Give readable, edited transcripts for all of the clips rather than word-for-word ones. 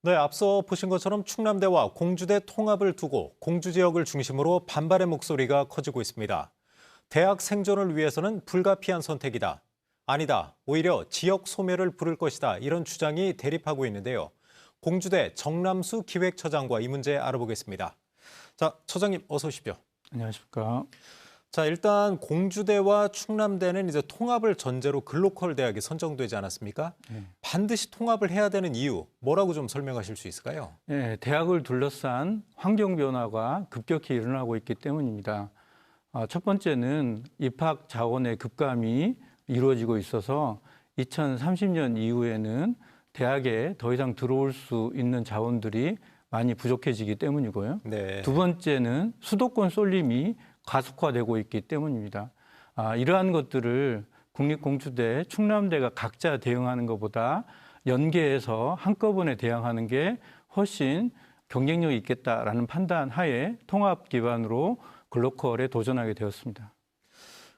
네, 앞서 보신 것처럼 충남대와 공주대 통합을 두고 공주 지역을 중심으로 반발의 목소리가 커지고 있습니다. 대학 생존을 위해서는 불가피한 선택이다. 아니다, 오히려 지역 소멸을 부를 것이다. 이런 주장이 대립하고 있는데요. 공주대 정남수 기획처장과 이 문제 알아보겠습니다. 자, 처장님 어서 오십시오. 안녕하십니까. 자, 일단 공주대와 충남대는 이제 통합을 전제로 글로컬 대학이 선정되지 않았습니까? 네. 반드시 통합을 해야 되는 이유, 뭐라고 좀 설명하실 수 있을까요? 네, 대학을 둘러싼 환경 변화가 급격히 일어나고 있기 때문입니다. 첫 번째는 입학 자원의 급감이 이루어지고 있어서 2030년 이후에는 대학에 더 이상 들어올 수 있는 자원들이 많이 부족해지기 때문이고요. 네. 두 번째는 수도권 쏠림이 가속화되고 있기 때문입니다. 이러한 것들을 국립공주대, 충남대가 각자 대응하는 것보다 연계해서 한꺼번에 대응하는 게 훨씬 경쟁력이 있겠다라는 판단 하에 통합 기반으로 글로컬에 도전하게 되었습니다.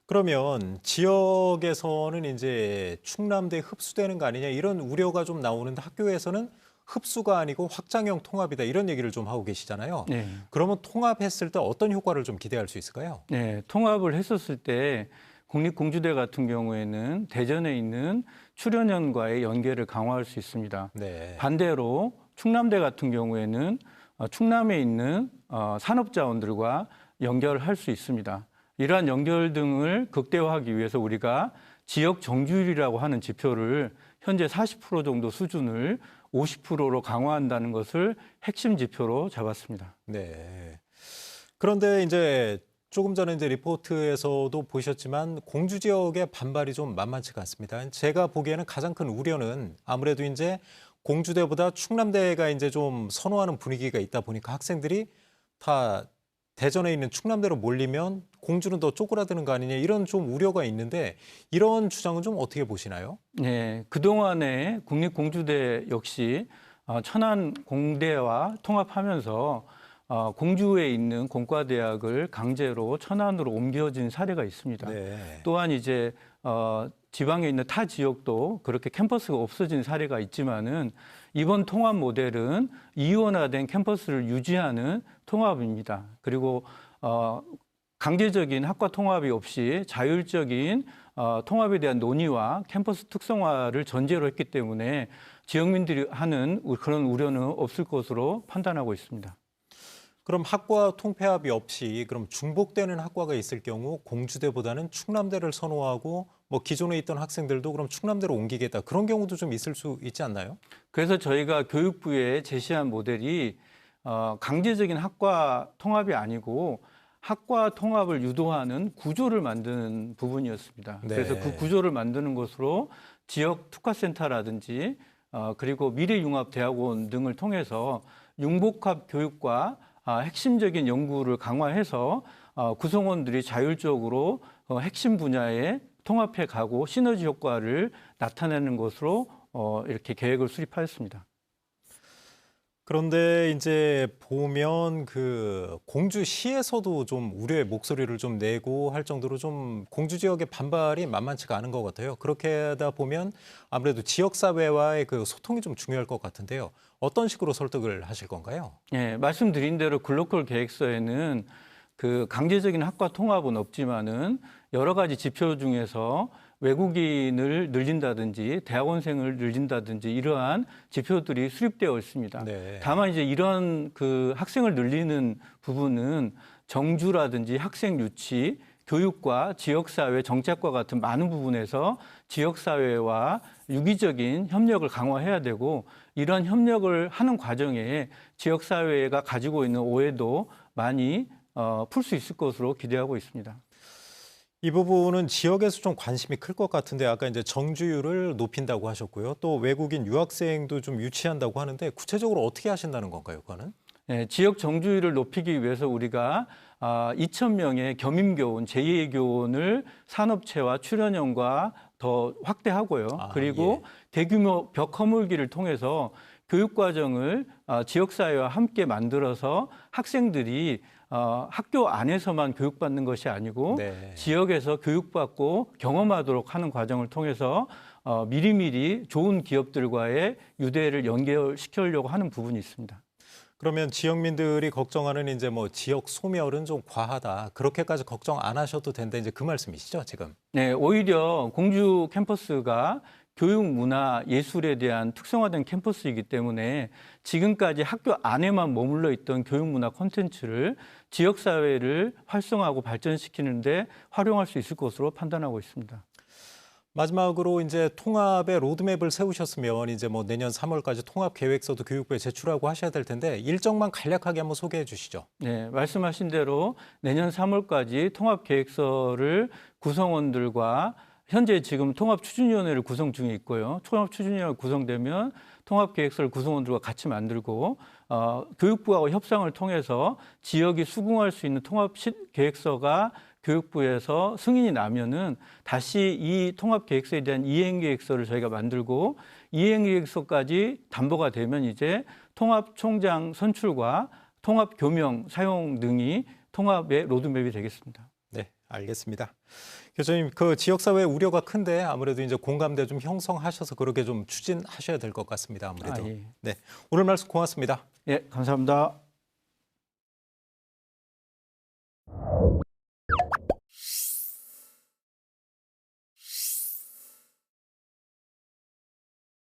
그러면 지역에서는 이제 충남대에 흡수되는 거 아니냐 이런 우려가 좀 나오는데 학교에서는 흡수가 아니고 확장형 통합이다 이런 얘기를 좀 하고 계시잖아요. 네. 그러면 통합했을 때 어떤 효과를 좀 기대할 수 있을까요? 네, 통합을 했었을 때 국립공주대 같은 경우에는 대전에 있는 출연연과의 연계를 강화할 수 있습니다. 네. 반대로 충남대 같은 경우에는 충남에 있는 산업자원들과 연결할 수 있습니다. 이러한 연결 등을 극대화하기 위해서 우리가 지역 정주율이라고 하는 지표를 현재 40% 정도 수준을 50%로 강화한다는 것을 핵심 지표로 잡았습니다. 네. 그런데 이제 조금 전에 이제 리포트에서도 보셨지만 공주 지역의 반발이 좀 만만치가 않습니다. 제가 보기에는 가장 큰 우려는 아무래도 이제 공주대보다 충남대가 이제 좀 선호하는 분위기가 있다 보니까 학생들이 다 대전에 있는 충남대로 몰리면 공주는 더 쪼그라드는 거 아니냐 이런 좀 우려가 있는데 이런 주장은 좀 어떻게 보시나요? 네, 그동안에 국립공주대 역시 천안 공대와 통합하면서 공주에 있는 공과대학을 강제로 천안으로 옮겨진 사례가 있습니다. 네. 또한 이제 지방에 있는 타 지역도 그렇게 캠퍼스가 없어진 사례가 있지만은 이번 통합 모델은 이원화된 캠퍼스를 유지하는 통합입니다. 그리고 강제적인 학과 통합이 없이 자율적인 통합에 대한 논의와 캠퍼스 특성화를 전제로 했기 때문에 지역민들이 하는 그런 우려는 없을 것으로 판단하고 있습니다. 그럼 학과 통폐합이 없이 그럼 중복되는 학과가 있을 경우 공주대보다는 충남대를 선호하고 뭐 기존에 있던 학생들도 그럼 충남대로 옮기겠다 그런 경우도 좀 있을 수 있지 않나요? 그래서 저희가 교육부에 제시한 모델이 강제적인 학과 통합이 아니고 학과 통합을 유도하는 구조를 만드는 부분이었습니다. 네. 그래서 그 구조를 만드는 것으로 지역 특화센터라든지 그리고 미래융합대학원 등을 통해서 융복합 교육과 핵심적인 연구를 강화해서 구성원들이 자율적으로 핵심 분야에 통합해 가고 시너지 효과를 나타내는 것으로 이렇게 계획을 수립하였습니다. 그런데 이제 보면 그 공주시에서도 좀 우려의 목소리를 좀 내고 할 정도로 좀 공주 지역의 반발이 만만치가 않은 것 같아요. 그렇게 하다 보면 아무래도 지역사회와의 그 소통이 좀 중요할 것 같은데요. 어떤 식으로 설득을 하실 건가요? 예, 말씀드린 대로 글로컬 계획서에는 그 강제적인 학과 통합은 없지만은 여러 가지 지표 중에서 외국인을 늘린다든지 대학원생을 늘린다든지 이러한 지표들이 수립되어 있습니다. 네. 다만 이제 이런 그 학생을 늘리는 부분은 정주라든지 학생 유치, 교육과 지역사회 정책과 같은 많은 부분에서 지역사회와 유기적인 협력을 강화해야 되고 이런 협력을 하는 과정에 지역사회가 가지고 있는 오해도 많이 풀 수 있을 것으로 기대하고 있습니다. 이 부분은 지역에서 좀 관심이 클 것 같은데 아까 이제 정주율을 높인다고 하셨고요. 또 외국인 유학생도 좀 유치한다고 하는데 구체적으로 어떻게 하신다는 건가요, 그거는? 네, 지역 정주율을 높이기 위해서 우리가 2,000명의 겸임교원, 제2의 교원을 산업체와 출연형과 더 확대하고요. 그리고 대규모 벽 허물기를 통해서 교육과정을 지역사회와 함께 만들어서 학생들이 학교 안에서만 교육받는 것이 아니고 네. 지역에서 교육받고 경험하도록 하는 과정을 통해서 미리미리 좋은 기업들과의 유대를 연결시키려고 하는 부분이 있습니다. 그러면 지역민들이 걱정하는 이제 뭐 지역 소멸은 좀 과하다. 그렇게까지 걱정 안 하셔도 된다. 이제 그 말씀이시죠, 지금? 네, 오히려 공주 캠퍼스가 교육, 문화, 예술에 대한 특성화된 캠퍼스이기 때문에 지금까지 학교 안에만 머물러 있던 교육, 문화 콘텐츠를 지역사회를 활성화하고 발전시키는데 활용할 수 있을 것으로 판단하고 있습니다. 마지막으로 이제 통합의 로드맵을 세우셨으면 이제 뭐 내년 3월까지 통합 계획서도 교육부에 제출하고 하셔야 될 텐데 일정만 간략하게 한번 소개해 주시죠. 네, 말씀하신 대로 내년 3월까지 통합 계획서를 구성원들과 현재 지금 통합추진위원회를 구성 중에 있고요. 통합추진위원회가 구성되면 통합계획서를 구성원들과 같이 만들고 교육부하고 협상을 통해서 지역이 수긍할 수 있는 통합계획서가 교육부에서 승인이 나면은 다시 이 통합계획서에 대한 이행계획서를 저희가 만들고 이행계획서까지 담보가 되면 이제 통합총장 선출과 통합교명 사용 등이 통합의 로드맵이 되겠습니다. 네, 알겠습니다. 교수님, 그 지역사회 우려가 큰데 아무래도 이제 공감대 좀 형성하셔서 그렇게 좀 추진하셔야 될 것 같습니다. 아무래도. 예. 네, 오늘 말씀 고맙습니다. 예, 감사합니다.